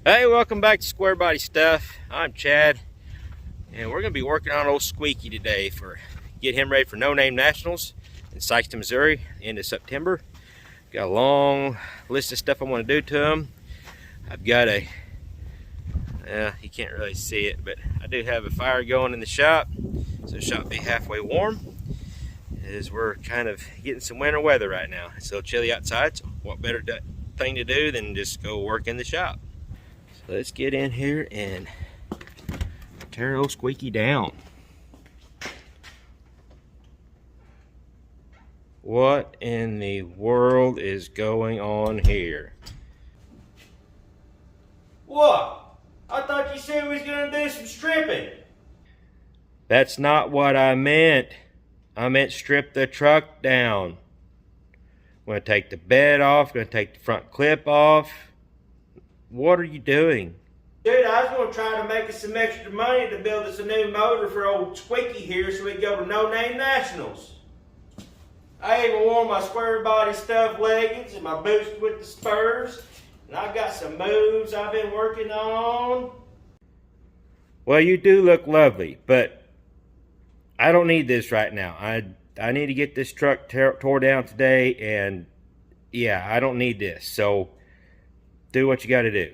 Hey, welcome back to Squarebody Stuff. I'm Chad, and we're going to be working on old Squeaky today for get him ready for No Name Nationals in Sykeston, Missouri, end of September. Got a long list of stuff I want to do to him. I've got a, you can't really see it, but I do have a fire going in the shop, so the shop will be halfway warm. As we're kind of getting some winter weather right now. It's a little chilly outside, so what better thing to do than just go work in the shop. So let's get in here and tear old Squeaky down. What in the world is going on here? What? I thought you said we was gonna do some stripping. That's not what I meant. I meant strip the truck down. I'm gonna take the bed off, gonna take the front clip off. What are you doing? Dude, I was gonna try to make us some extra money to build us a new motor for old Squeaky here so we can go to No Name Nationals. I even wore my Squarebody stuff leggings and my boots with the spurs. And I've got some moves I've been working on. Well, you do look lovely, but I don't need this right now. I need to get this truck tore down today, and yeah, I don't need this. So do what you got to do.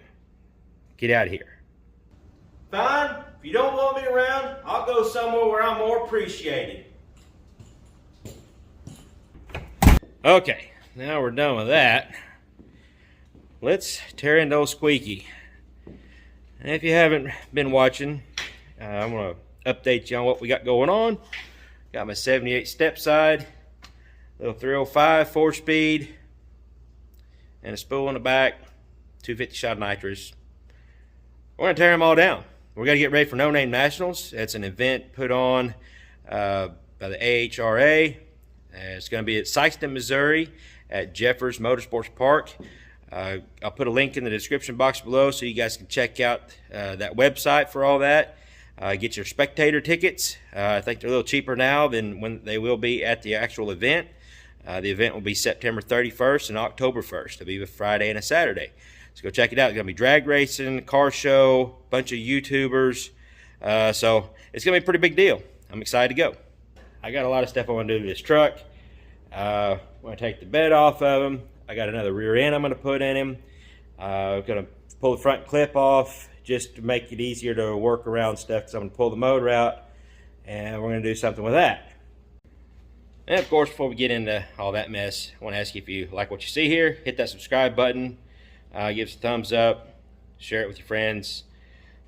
Get out of here. Fine. If you don't want me around, I'll go somewhere where I'm more appreciated. Okay, now we're done with that. Let's tear into old Squeaky. And if you haven't been watching, I'm going to update you on what we got going on. Got my 78 step side, little 305 4-speed, and a spool in the back, 250 shot nitrous. We're going to tear them all down. We're going to get ready for No Name Nationals. It's an event put on by the AHRA. It's going to be at Sykeston, Missouri at Jeffers Motorsports Park. I'll put a link in the description box below so you guys can check out that website for all that. Get your spectator tickets. I think they're a little cheaper now than when they will be at the actual event. The event will be September 31st and October 1st. It'll be a Friday and a Saturday. So go check it out. It's going to be drag racing, car show, bunch of YouTubers. So it's going to be a pretty big deal. I'm excited to go. I got a lot of stuff I want to do to this truck. I'm going to take the bed off of him. I got another rear end I'm going to put in him. I'm going to pull the front clip off just to make it easier to work around stuff, because I'm going to pull the motor out and we're going to do something with that. And of course, before we get into all that mess, I want to ask you, if you like what you see here, hit that subscribe button, give us a thumbs up, share it with your friends,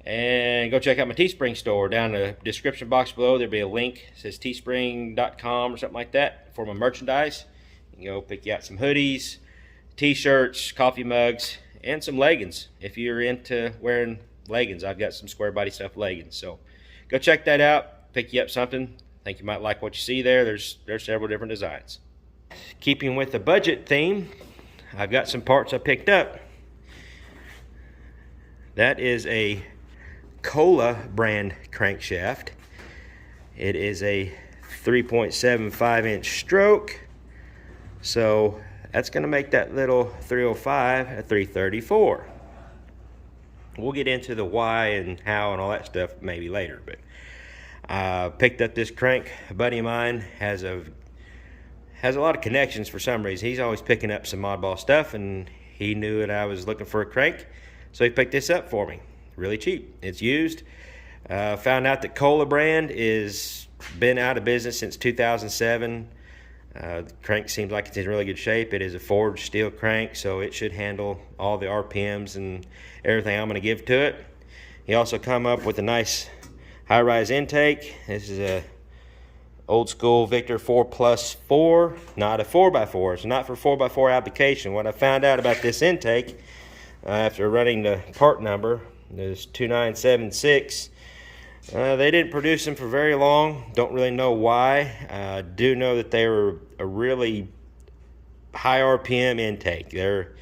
and go check out my Teespring store. Down in the description box below, there'll be a link. It says teespring.com or something like that for my merchandise. You can go pick you out some hoodies, t-shirts, coffee mugs, and some leggings. If you're into wearing leggings, I've got some Squarebody stuff leggings. So go check that out, pick you up something. I think you might like what you see there. There's several different designs. Keeping with the budget theme, I've got some parts I picked up. That is a Cola brand crankshaft. It is a 3.75 inch stroke, so that's going to make that little 305 a 334. We'll get into the why and how and all that stuff maybe later, but I picked up this crank. A buddy of mine has a lot of connections for some reason. He's always picking up some oddball stuff, and he knew that I was looking for a crank, so he picked this up for me. Really cheap. It's used. Found out that Cola brand is been out of business since 2007. The crank seems like it's in really good shape. It is a forged steel crank, so it should handle all the RPMs and everything I'm going to give to it. He also come up with a nice high-rise intake. This is a old school Victor 4+4, not a 4x4. It's not for 4x4 application. What I found out about this intake after running the part number, there's 2976. They didn't produce them for very long. Don't really know why. I do know that they were a really high RPM intake. They're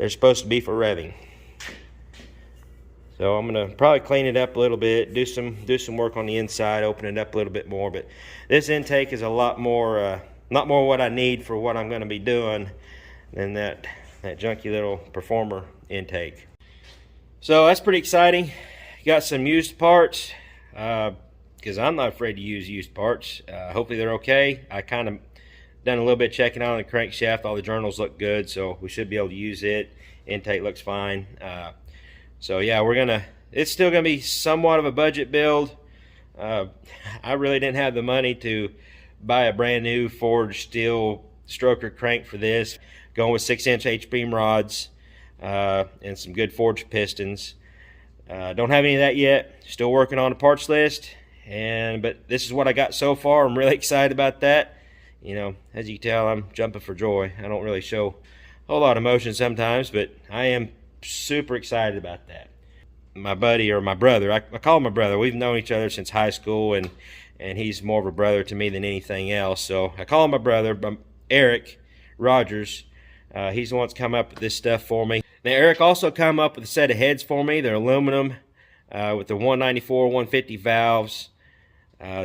supposed to be for revving. So I'm gonna probably clean it up a little bit, do some work on the inside, open it up a little bit more. But this intake is a lot more what I need for what I'm going to be doing than that junky little Performer intake. So that's pretty exciting. Got some used parts, because I'm not afraid to use used parts. Hopefully they're okay. I kind of done a little bit checking out on the crankshaft. All the journals look good, so we should be able to use it. Intake looks fine. So yeah, it's still gonna be somewhat of a budget build. I really didn't have the money to buy a brand new forged steel stroker crank for this. Going with 6-inch H-beam rods and some good forged pistons. Don't have any of that yet. Still working on the parts list, but this is what I got so far. I'm really excited about that. You know, as you can tell, I'm jumping for joy. I don't really show a whole lot of emotion sometimes, but I am super excited about that. My buddy, or my brother, I call him my brother. We've known each other since high school, and he's more of a brother to me than anything else. So I call him my brother, Eric Rogers. He's the one that's come up with this stuff for me. Now Eric also come up with a set of heads for me. They're aluminum with the 194, 150 valves,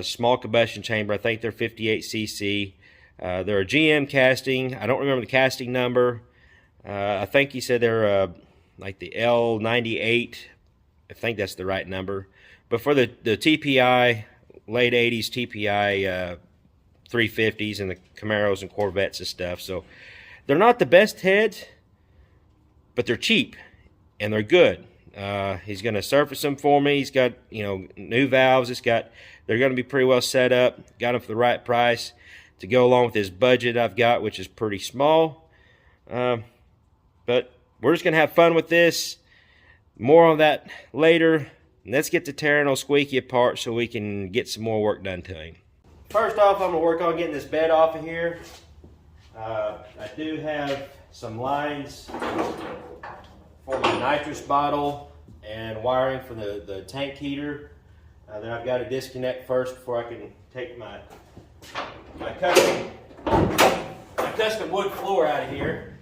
small combustion chamber. I think they're 58 cc. They're a GM casting. I don't remember the casting number. I think he said they're like the L98. I think that's the right number. But for the TPI, late 80s TPI 350s and the Camaros and Corvettes and stuff. So they're not the best heads, but they're cheap and they're good. He's going to surface them for me. He's got, you know, new valves. They're going to be pretty well set up. Got them for the right price to go along with his budget I've got, which is pretty small. But we're just going to have fun with this. More on that later. Let's get to tearing old Squeaky apart so we can get some more work done to him. First off, I'm going to work on getting this bed off of here. I do have some lines for my nitrous bottle and wiring for the tank heater that I've got to disconnect first before I can take my custom wood floor out of here.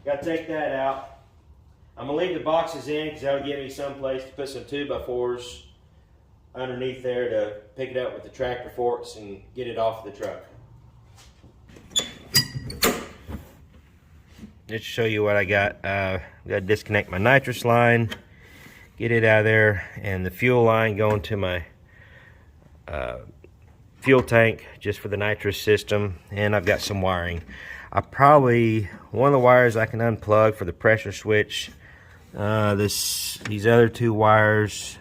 Got to take that out. I'm going to leave the boxes in because that'll give me some place to put some 2x4s underneath there to pick it up with the tractor forks and get it off the truck. Just to show you what I got. Got to disconnect my nitrous line, get it out of there, and the fuel line going to my fuel tank just for the nitrous system. And I've got some wiring. One of the wires I can unplug for the pressure switch. These other two wires,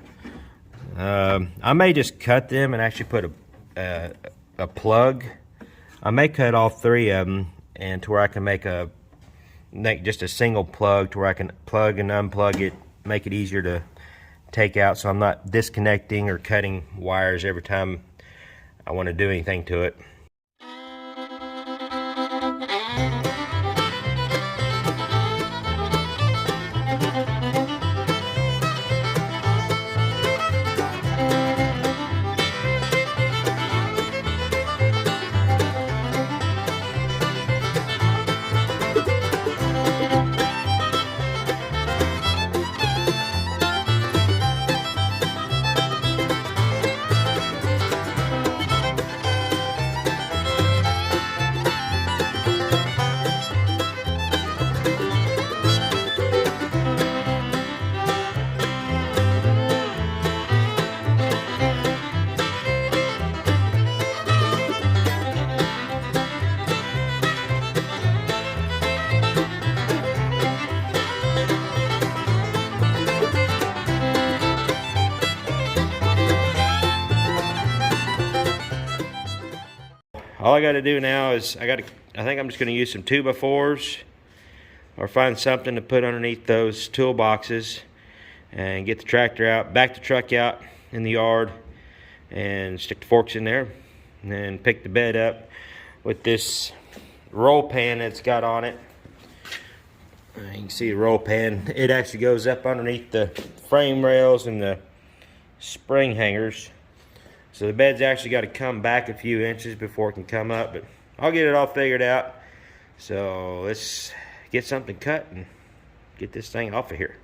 I may just cut them and actually put a plug. I may cut all three of them, and to where I can make just a single plug to where I can plug and unplug it, make it easier to take out, so I'm not disconnecting or cutting wires every time I want to do anything to it. All I got to do now is I think I'm just going to use some 2x4s or find something to put underneath those toolboxes and get the tractor out, back the truck out in the yard, and stick the forks in there, and then pick the bed up with this roll pan that's got on it. You can see the roll pan. It actually goes up underneath the frame rails and the spring hangers. So the bed's actually got to come back a few inches before it can come up, but I'll get it all figured out. So let's get something cut and get this thing off of here.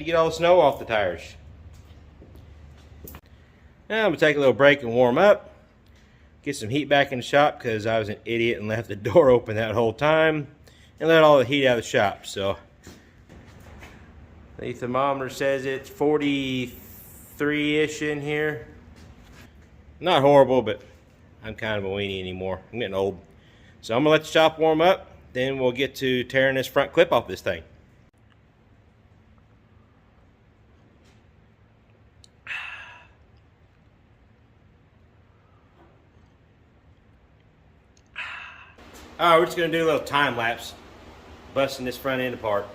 to get all the snow off the tires. Now I'm going to take a little break and warm up. Get some heat back in the shop because I was an idiot and left the door open that whole time. And let all the heat out of the shop. So the thermometer says it's 43-ish in here. Not horrible, but I'm kind of a weenie anymore. I'm getting old. So I'm going to let the shop warm up. Then we'll get to tearing this front clip off this thing. Alright, we're just going to do a little time lapse, busting this front end apart.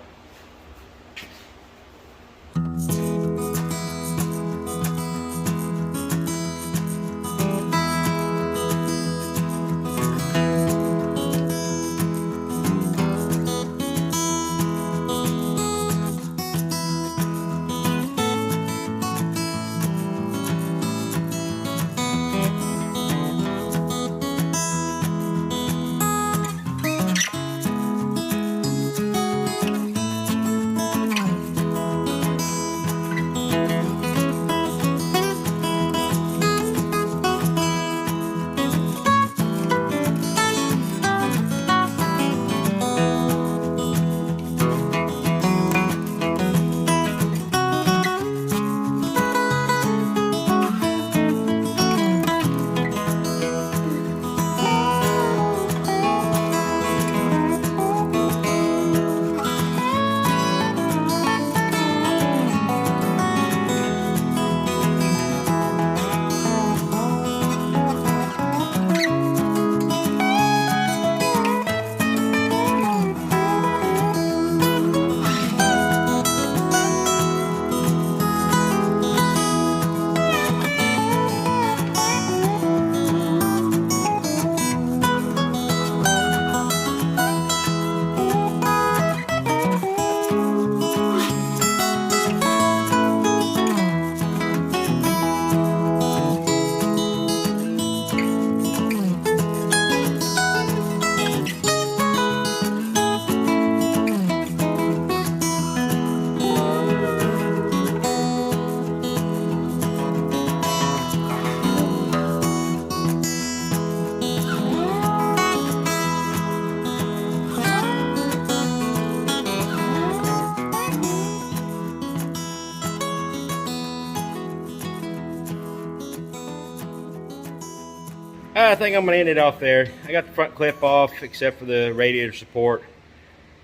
I think I'm going to end it off there. I got the front clip off except for the radiator support.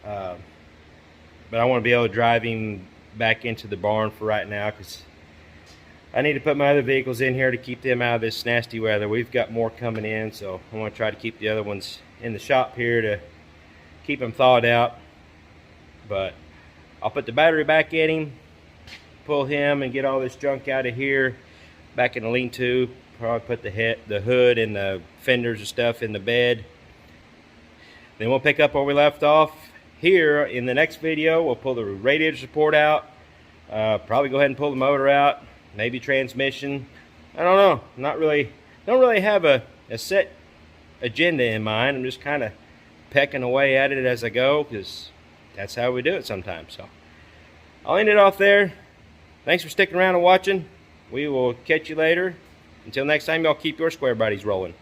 But I want to be able to drive him back into the barn for right now because I need to put my other vehicles in here to keep them out of this nasty weather. We've got more coming in, so I want to try to keep the other ones in the shop here to keep them thawed out. But I'll put the battery back in him, pull him and get all this junk out of here, back in the lean-to. Probably put the hood and the fenders and stuff in the bed. Then we'll pick up where we left off. Here in the next video, we'll pull the radiator support out. Probably go ahead and pull the motor out. Maybe transmission. I don't know. Don't really have a set agenda in mind. I'm just kind of pecking away at it as I go because that's how we do it sometimes. So I'll end it off there. Thanks for sticking around and watching. We will catch you later. Until next time, y'all keep your square bodies rolling.